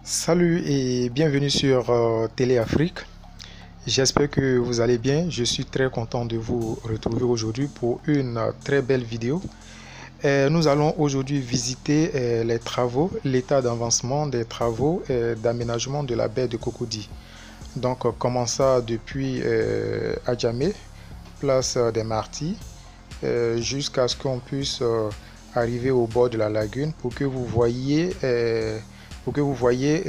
Salut et bienvenue sur Télé Afrique. J'espère que vous allez bien. Je suis très content de vous retrouver aujourd'hui pour une très belle vidéo. Nous allons aujourd'hui visiter les travaux, l'état d'avancement des travaux d'aménagement de la baie de Cocody. Donc, comment ça depuis Adjamé, place des Martyrs, jusqu'à ce qu'on puisse arriver au bord de la lagune pour que vous voyez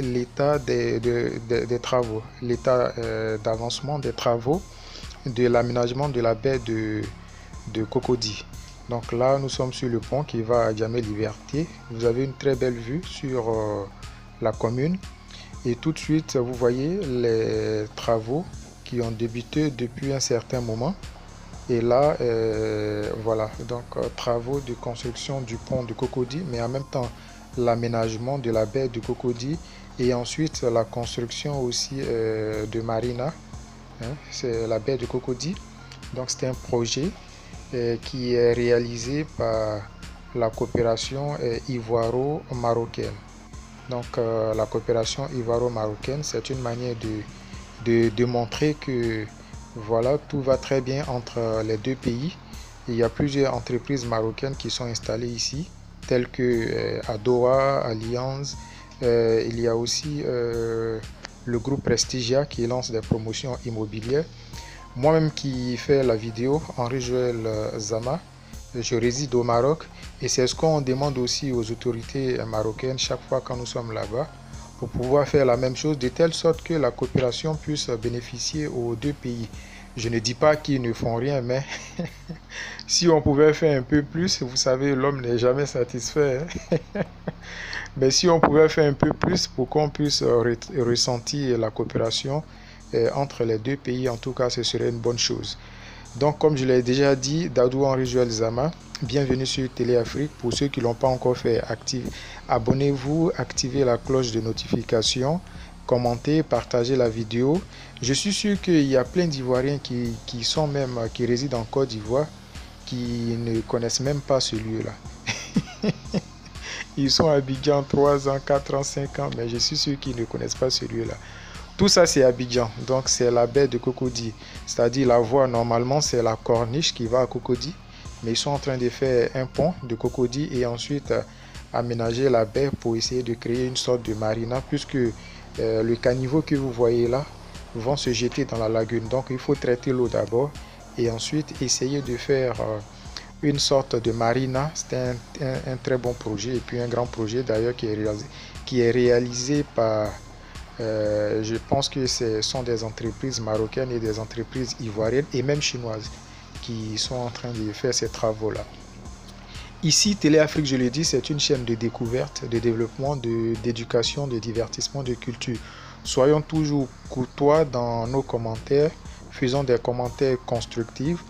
l'état des travaux, l'état d'avancement des travaux de l'aménagement de la baie de Cocody. Donc là, nous sommes sur le pont qui va à Djamé Liberté. Vous avez une très belle vue sur la commune. Et tout de suite, vous voyez les travaux qui ont débuté depuis un certain moment. Et là, voilà, donc travaux de construction du pont de Cocody, mais en même temps l'aménagement de la baie de Cocody et ensuite la construction aussi de Marina, hein, c'est la baie de Cocody. Donc c'est un projet qui est réalisé par la coopération ivoiro-marocaine. Donc la coopération ivoiro-marocaine, c'est une manière de montrer que voilà, tout va très bien entre les deux pays. Il y a plusieurs entreprises marocaines qui sont installées ici, telles que Adoa, Allianz. Il y a aussi le groupe Prestigia qui lance des promotions immobilières. Moi-même qui fais la vidéo, Henri Joël Zama, je réside au Maroc et c'est ce qu'on demande aussi aux autorités marocaines chaque fois quand nous sommes là-bas pour pouvoir faire la même chose de telle sorte que la coopération puisse bénéficier aux deux pays. Je ne dis pas qu'ils ne font rien, mais si on pouvait faire un peu plus, vous savez, l'homme n'est jamais satisfait. Hein. Mais si on pouvait faire un peu plus pour qu'on puisse ressentir la coopération entre les deux pays, en tout cas, ce serait une bonne chose. Donc, comme je l'ai déjà dit, Dadou Henri Joël Zama, bienvenue sur Télé Afrique. Pour ceux qui ne l'ont pas encore fait, abonnez-vous, activez la cloche de notification, commentez, partagez la vidéo. Je suis sûr qu'il y a plein d'Ivoiriens qui résident en Côte d'Ivoire, qui ne connaissent même pas ce lieu-là. Ils sont à Abidjan 3 ans, 4 ans, 5 ans, mais je suis sûr qu'ils ne connaissent pas ce lieu-là. Tout ça, c'est Abidjan. Donc, c'est la baie de Cocody. C'est-à-dire, la voie, normalement, c'est la corniche qui va à Cocody. Mais ils sont en train de faire un pont de Cocody et ensuite aménager la baie pour essayer de créer une sorte de marina, puisque le caniveau que vous voyez là vont se jeter dans la lagune. Donc, il faut traiter l'eau d'abord et ensuite essayer de faire une sorte de marina. C'est un très bon projet et puis un grand projet d'ailleurs qui est réalisé par... je pense que ce sont des entreprises marocaines et des entreprises ivoiriennes et même chinoises qui sont en train de faire ces travaux-là. Ici, Télé Afrique, je le dis, c'est une chaîne de découverte, de développement, d'éducation, de divertissement, de culture. Soyons toujours courtois dans nos commentaires, faisons des commentaires constructifs,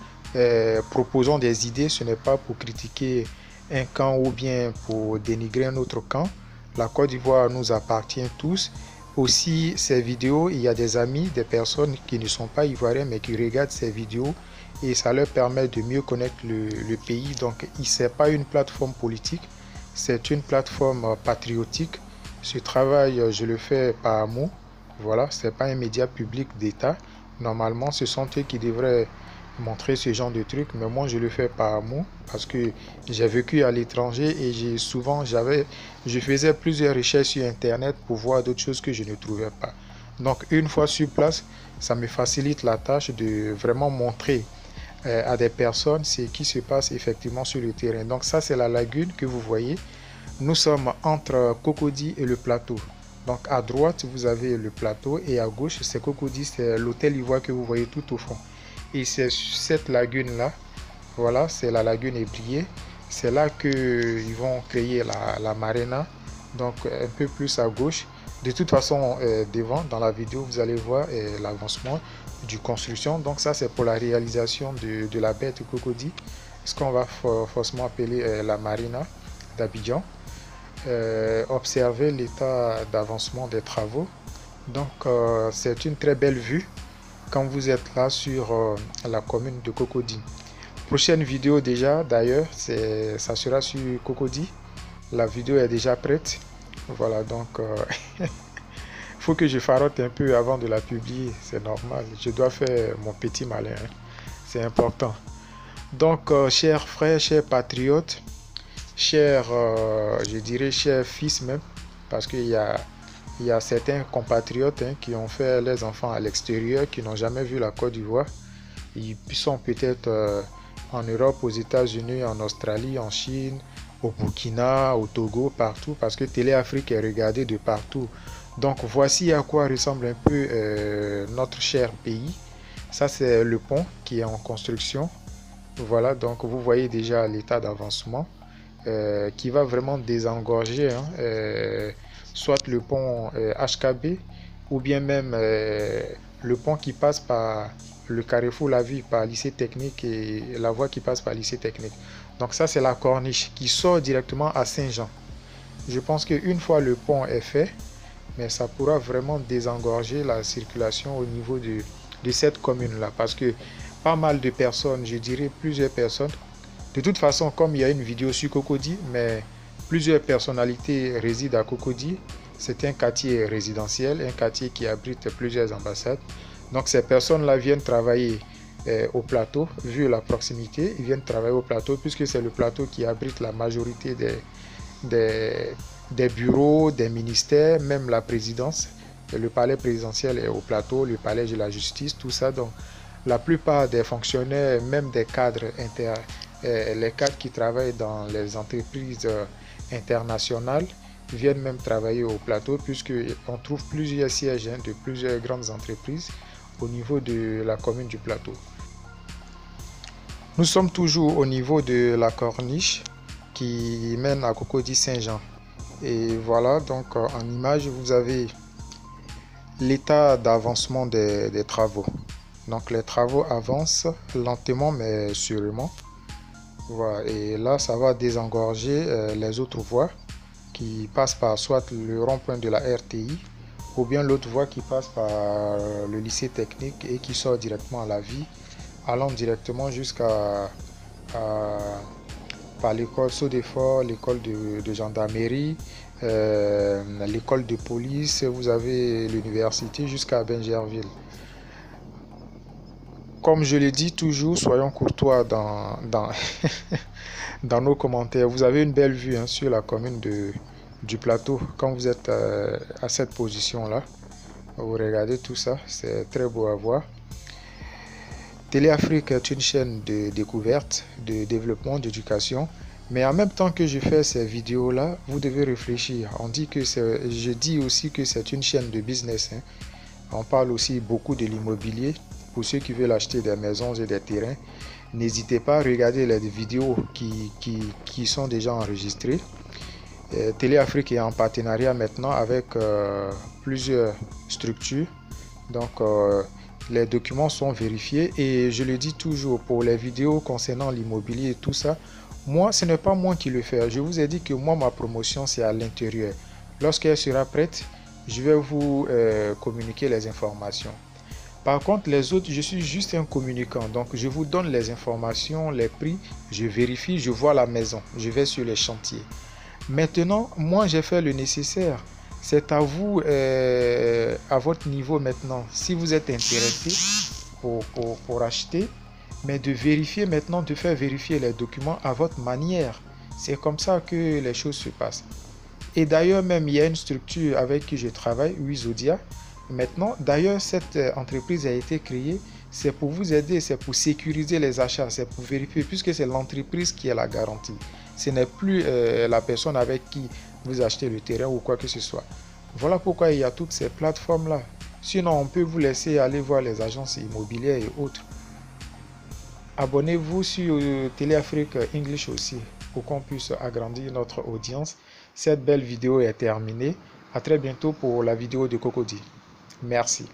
proposons des idées. Ce n'est pas pour critiquer un camp ou bien pour dénigrer un autre camp. La Côte d'Ivoire nous appartient tous. Aussi, ces vidéos, il y a des amis, des personnes qui ne sont pas ivoiriens mais qui regardent ces vidéos et ça leur permet de mieux connaître le pays. Donc, ce n'est pas une plateforme politique, c'est une plateforme patriotique. Ce travail, je le fais par amour. Voilà, ce n'est pas un média public d'État. Normalement, ce sont eux qui devraient montrer ce genre de trucs, mais moi je le fais par amour parce que j'ai vécu à l'étranger et je faisais plusieurs recherches sur internet pour voir d'autres choses que je ne trouvais pas. Donc une fois sur place, ça me facilite la tâche de vraiment montrer à des personnes ce qui se passe effectivement sur le terrain. Donc ça c'est la lagune que vous voyez. Nous sommes entre Cocody et le plateau. Donc à droite vous avez le plateau et à gauche c'est Cocody, c'est l'hôtel ivoire que vous voyez tout au fond. Et c'est cette lagune là, voilà, c'est la lagune Ébrié. C'est là qu'ils vont créer la marina, donc un peu plus à gauche. De toute façon, devant, dans la vidéo, vous allez voir l'avancement du construction. Donc ça, c'est pour la réalisation de la baie de Cocody, ce qu'on va forcément appeler la marina d'Abidjan. Observer l'état d'avancement des travaux. Donc c'est une très belle vue quand vous êtes là sur la commune de Cocody. Prochaine vidéo déjà d'ailleurs, ça sera sur Cocody. La vidéo est déjà prête. Voilà donc faut que je farote un peu avant de la publier, c'est normal. Je dois faire mon petit malin, hein. C'est important. Donc, chers frères, chers patriotes, chers, je dirais chers fils même, parce qu'il y a certains compatriotes, hein, qui ont fait les enfants à l'extérieur, qui n'ont jamais vu la Côte d'Ivoire. Ils sont peut-être en Europe, aux États-Unis, en Australie, en Chine, au Burkina, au Togo, partout, parce que Télé Afrique est regardée de partout. Donc voici à quoi ressemble un peu notre cher pays. Ça, c'est le pont qui est en construction. Voilà, donc vous voyez déjà l'état d'avancement qui va vraiment désengorger, hein, soit le pont HKB ou bien même le pont qui passe par le carrefour La Vie par lycée technique et la voie qui passe par lycée technique. Donc ça, c'est la corniche qui sort directement à Saint-Jean. Je pense qu'une fois le pont est fait, mais ça pourra vraiment désengorger la circulation au niveau de cette commune-là. Parce que pas mal de personnes, je dirais plusieurs personnes, de toute façon, comme il y a une vidéo sur Cocody, mais plusieurs personnalités résident à Cocody. C'est un quartier résidentiel, un quartier qui abrite plusieurs ambassades. Donc ces personnes-là viennent travailler au plateau, vu la proximité, ils viennent travailler au plateau puisque c'est le plateau qui abrite la majorité des bureaux, des ministères, même la présidence. Le palais présidentiel est au plateau, le palais de la justice, tout ça. Donc la plupart des fonctionnaires, même des cadres les cadres qui travaillent dans les entreprises internationales viennent même travailler au plateau puisqu'on trouve plusieurs sièges, hein, de plusieurs grandes entreprises au niveau de la commune du plateau. Nous sommes toujours au niveau de la corniche qui mène à Cocody Saint-Jean. Et voilà, donc en image, vous avez l'état d'avancement des travaux. Donc les travaux avancent lentement mais sûrement. Voilà, et là, ça va désengorger les autres voies qui passent par soit le rond-point de la RTI ou bien l'autre voie qui passe par le lycée technique et qui sort directement à La Vie, allant directement jusqu'à par l'école Sodefort, l'école de gendarmerie, l'école de police, vous avez l'université jusqu'à Benjerville. Comme je l'ai dit toujours, soyons courtois dans dans nos commentaires. Vous avez une belle vue, hein, sur la commune du plateau quand vous êtes à cette position-là. Vous regardez tout ça, c'est très beau à voir. Télé Afrique est une chaîne de découverte, de développement, d'éducation. Mais en même temps que je fais ces vidéos-là, vous devez réfléchir. Je dis aussi que c'est une chaîne de business, hein. On parle aussi beaucoup de l'immobilier. Pour ceux qui veulent acheter des maisons et des terrains, n'hésitez pas à regarder les vidéos qui sont déjà enregistrées. Télé Afrique est en partenariat maintenant avec plusieurs structures. Donc les documents sont vérifiés et je le dis toujours, pour les vidéos concernant l'immobilier et tout ça, moi, ce n'est pas moi qui le fais. Je vous ai dit que moi, ma promotion, c'est à l'intérieur. Lorsqu'elle sera prête, je vais vous communiquer les informations. Par contre, les autres, je suis juste un communicant. Donc, je vous donne les informations, les prix, je vérifie, je vois la maison, je vais sur les chantiers. Maintenant, moi, j'ai fait le nécessaire. C'est à vous, à votre niveau maintenant, si vous êtes intéressé pour acheter, mais de vérifier maintenant, de faire vérifier les documents à votre manière. C'est comme ça que les choses se passent. Et d'ailleurs, même, il y a une structure avec qui je travaille, Wizodia. Maintenant, d'ailleurs, cette entreprise a été créée, c'est pour vous aider, c'est pour sécuriser les achats, c'est pour vérifier, puisque c'est l'entreprise qui a la garantie. Ce n'est plus la personne avec qui vous achetez le terrain ou quoi que ce soit. Voilà pourquoi il y a toutes ces plateformes-là. Sinon, on peut vous laisser aller voir les agences immobilières et autres. Abonnez-vous sur Télé Afrique English aussi, pour qu'on puisse agrandir notre audience. Cette belle vidéo est terminée. À très bientôt pour la vidéo de Cocody. Merci.